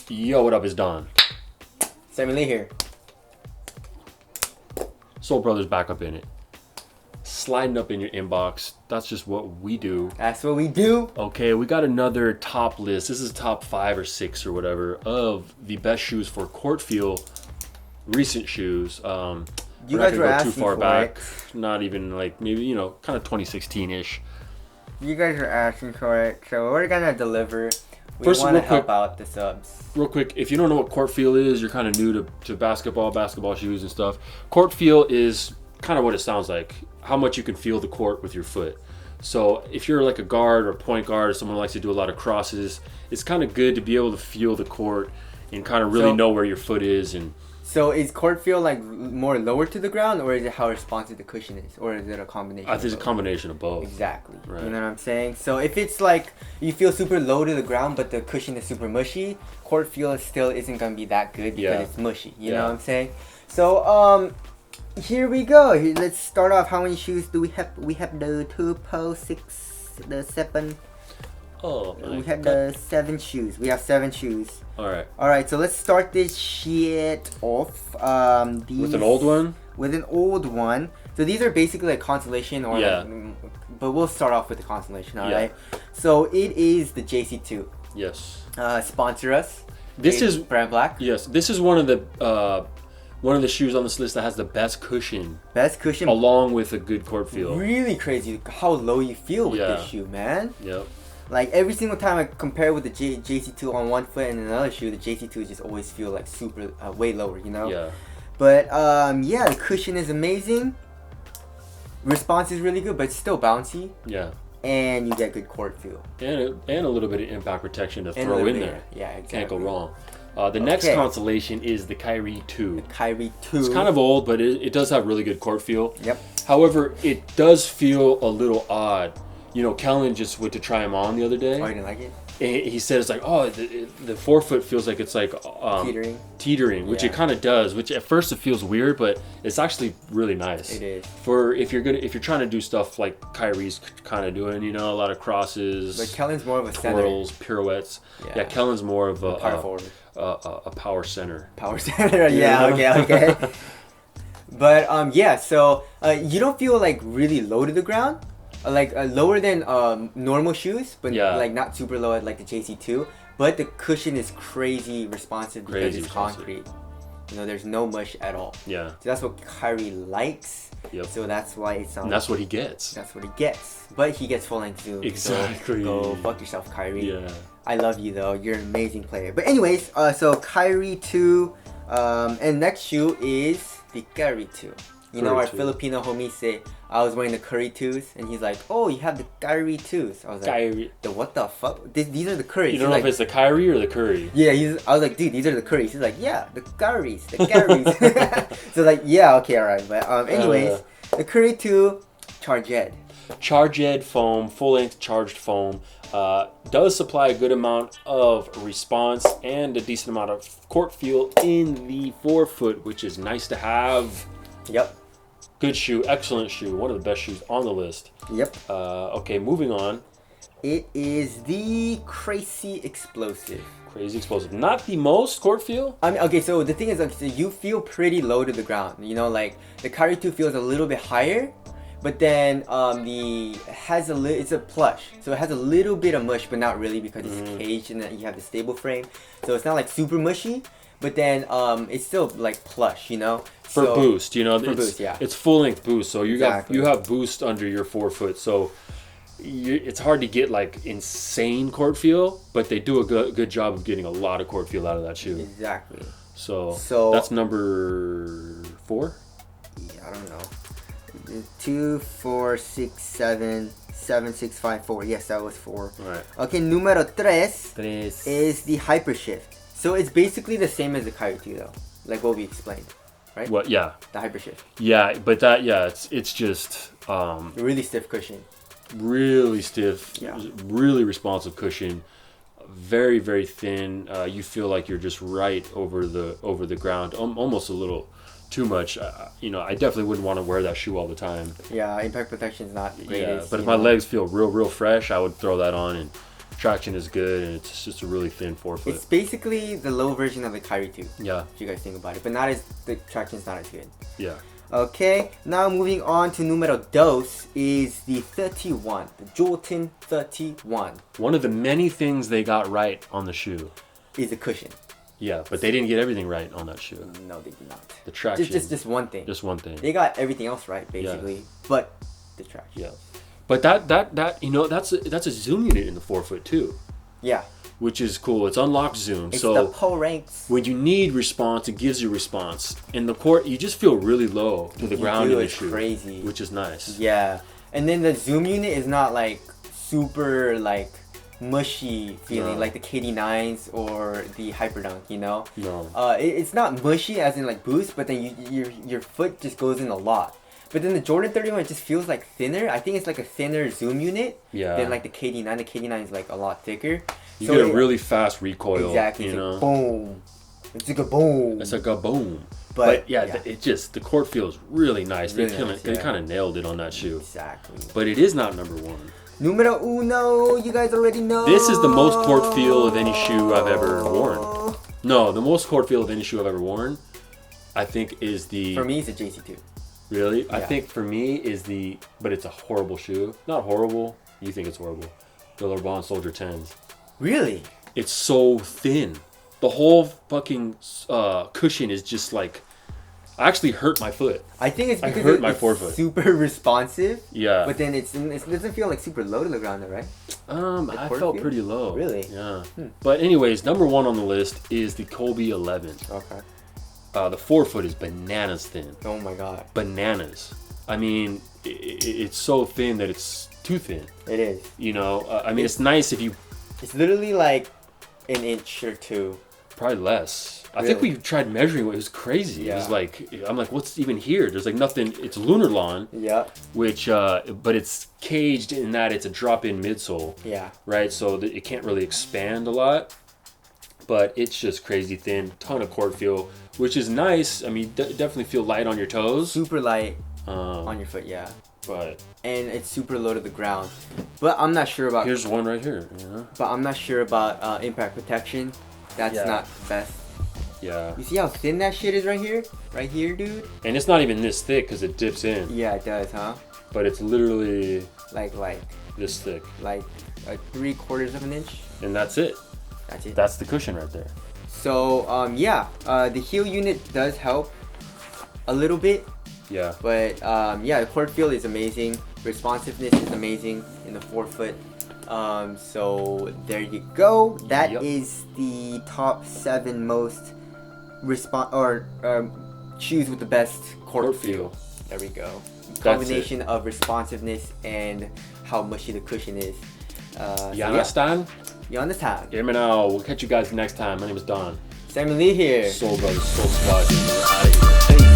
Yo, what up? It's Don. Sammy Lee here. Soul Brothers back up in it. Sliding up in your inbox. That's just what we do. That's what we do. Okay, we got another top list. This is top 5 or 6 or whatever of the best shoes for court feel. Recent shoes. You guys were asking too far for back. it. Not even like maybe kind of 2016-ish. You guys are asking for it, so we're gonna deliver. We First, want to real help quick- out the subs. Real quick, if you don't know what court feel is, you're kind of new to basketball shoes and stuff. Court feel is kind of what it sounds like. How much you can feel the court with your foot. So if you're like a guard or a point guard or someone who likes to do a lot of crosses, it's kind of good to be able to feel the court and kind of really know where your foot is. And So is court feel like more lower to the ground, or is it how responsive the cushion is, or is it a combination? I think it's a of both? combination of both. Exactly. Right. You know what I'm saying? So if it's like you feel super low to the ground, but the cushion is super mushy, court feel still isn't gonna be that good because it's mushy. You know what I'm saying? So here we go. Let's start off. How many shoes do we have? We have the 2, 6, the 7. Oh, We have the 7 shoes. We have 7 shoes. all right. All right, so let's start this shit off. With an old one? With an old one. So these are basically like consolation or Yeah. but we'll start off with the consolation, all Yeah. right? So it is the JC2. Yes. Sponsor us. This is brand black. Yes. This is one of the shoes on this list that has the best cushion, Best cushion. along with a good court feel. Really crazy how low you feel with this shoe, man. Yep. Like every single time I compare with the JC2 on one foot and another shoe, the JC2 just always feel like super way lower, you know? Yeah. But yeah, the cushion is amazing. Response is really good, but it's still bouncy, Yeah. and you get good court feel. And a little bit of impact protection to And a throw little in bit, there. yeah, exactly. Can't go wrong. The next Okay. consolation is the Kyrie 2. Kyrie 2. It's kind of old, but it does have really good court feel. Yep. However, it does feel a little odd. Kellen just went to try him on the other day. Oh, you didn't like it? And he said it's like, oh, the forefoot feels like it's like teetering, which it kind of does. Which at first it feels weird, but it's actually really nice. It is. If you're trying to do stuff like Kyrie's kind of doing, a lot of crosses, But Kellen's more of a twirls, pirouettes. Yeah, Kellen's more of a power forward. A power center. Power center. Yeah. Okay. But yeah, so you don't feel like really low to the ground. Like lower than normal shoes, but like not super low at like the JC2. But the cushion is crazy responsive because it's concrete. There's no mush at all. Yeah. So that's what Kyrie likes. Yep. So that's why it sounds. And that's what he gets. That's what he gets. But he gets full length too. Exactly. So go fuck yourself, Kyrie. Yeah. I love you though. You're an amazing player. But anyways, so Kyrie 2, and next shoe is the Kyrie 2. Our 2. Filipino homies say I was wearing the Curry 2s, and he's like, "Oh, you have the Kyrie 2s." I was like, Kyrie. "The what the fuck? These are the Currys." You don't know if it's the Kyrie or the Curry. Yeah, I was like, "Dude, these are the Currys." He's like, "Yeah, the Currys, the Currys." So like, yeah, okay, all right. But anyways, the Curry 2 Charged foam, full-length charged foam, does supply a good amount of response and a decent amount of court feel in the forefoot, which is nice to have. Yep. Good shoe, excellent shoe, one of the best shoes on the list. Yep. Okay, moving on. It is the Crazy Explosive. Crazy explosive. Not the most court feel. I mean, okay, so the thing is, like, so you feel pretty low to the ground. Like the Kyrie 2 feels a little bit higher, but then it's a plush, so it has a little bit of mush, but not really because it's caged and then you have the stable frame, so it's not like super mushy. But then it's still like plush, For boost, boost, yeah. It's full length boost, so you Exactly. have boost under your forefoot, so it's hard to get like insane court feel, but they do a good job of getting a lot of court feel out of that shoe. Exactly. So that's number 4. Yeah, I don't know. 2, 4, 6, 7, 7, 6, 5, 4. Yes, that was 4. All right. Okay, número 3 is the Hypershift. So it's basically the same as the Kyrie 2 though, like what we explained, right? What? Yeah. The Hypershift. Yeah, but it's just Really stiff cushion. really stiff, Yeah. really responsive cushion, very very thin. You feel like you're just right over the ground, almost a little too much, I definitely wouldn't want to wear that shoe all the time. Yeah, impact protection is not the greatest. Yeah, but if my legs feel real fresh, I would throw that on, and traction is good, and it's just a really thin forefoot. It's basically the low version of the Kyrie 2. Yeah. If you guys think about it, but the traction's not as good. Yeah. Okay, now moving on to numero dos is the 31, the Jordan 31. One of the many things they got right on the shoe is the cushion. Yeah, but they didn't get everything right on that shoe. No, they did not. The traction. Just one thing. Just one thing. They got everything else right, basically, but the traction. Yeah. But that's a zoom unit in the forefoot too. Yeah. Which is cool. It's unlocked zoom. It's so the pole ranks. when you need response, it gives you response. In the court, you just feel really low to the ground in the shoe. Crazy. Which is nice. Yeah. And then the zoom unit is not like super like mushy feeling like the KD9s or the Hyperdunk, No. It's not mushy as in like boost, but then your foot just goes in a lot. But then the Jordan 31 just feels like thinner. I think it's like a thinner zoom unit than like the KD9. The KD9 is like a lot thicker. You get a really fast recoil. Exactly. You know? Like boom. It's like a boom. It's like a boom. But it just, the court feels really nice. Really they kind of nailed it on that shoe. Exactly. But it is not number one. Numero uno, you guys already know. This is the most court feel of any shoe I've ever worn. No, the most court feel of any shoe I've ever worn, I think, is the... For me, it's a JC2. Really? Yeah. I think for me is the... But it's a horrible shoe. Not horrible. You think it's horrible. The LeBron Soldier 10s. Really? It's so thin. The whole fucking cushion is just like... I actually hurt my foot. I think it's because hurt my it's forefoot. super responsive. Yeah. But then it doesn't feel like super low to the ground, though, right? I felt pretty low. Really? Yeah. But anyways, number one on the list is the Kobe 11. Okay. The forefoot is bananas thin. Oh my god. Bananas. I mean, it's so thin that it's too thin. It is. I mean, it's nice if you... It's literally like an inch or two. Probably less. I Really? think we tried measuring it. It was crazy. Yeah. It was like, I'm like, what's even here? There's like nothing. It's lunar lawn. Yeah. Which, but it's caged in that it's a drop-in midsole. Yeah. Right? So that it can't really expand a lot. But it's just crazy thin. Ton of court feel, which is nice. I mean, definitely feel light on your toes. Super light on your foot, yeah. But and it's super low to the ground. But I'm not sure about... Here's one right here, But I'm not sure about impact protection. That's not the best. Yeah. You see how thin that shit is right here? Right here, dude? And it's not even this thick because it dips in. Yeah, it does, huh? But it's literally... Like this thick. Like 3/4 of an inch. And that's it. That's it. That's the cushion right there. So, the heel unit does help a little bit. Yeah. But, the court feel is amazing. Responsiveness is amazing in the forefoot. So, there you go. That is the top 7 most shoes with the best court feel. There we go. Combination of responsiveness and how mushy the cushion is. You understand? You understand? Hear me now. We'll catch you guys next time. My name is Don. Sammy Lee here. Soul Brothers, Soul Squad. We're out of here.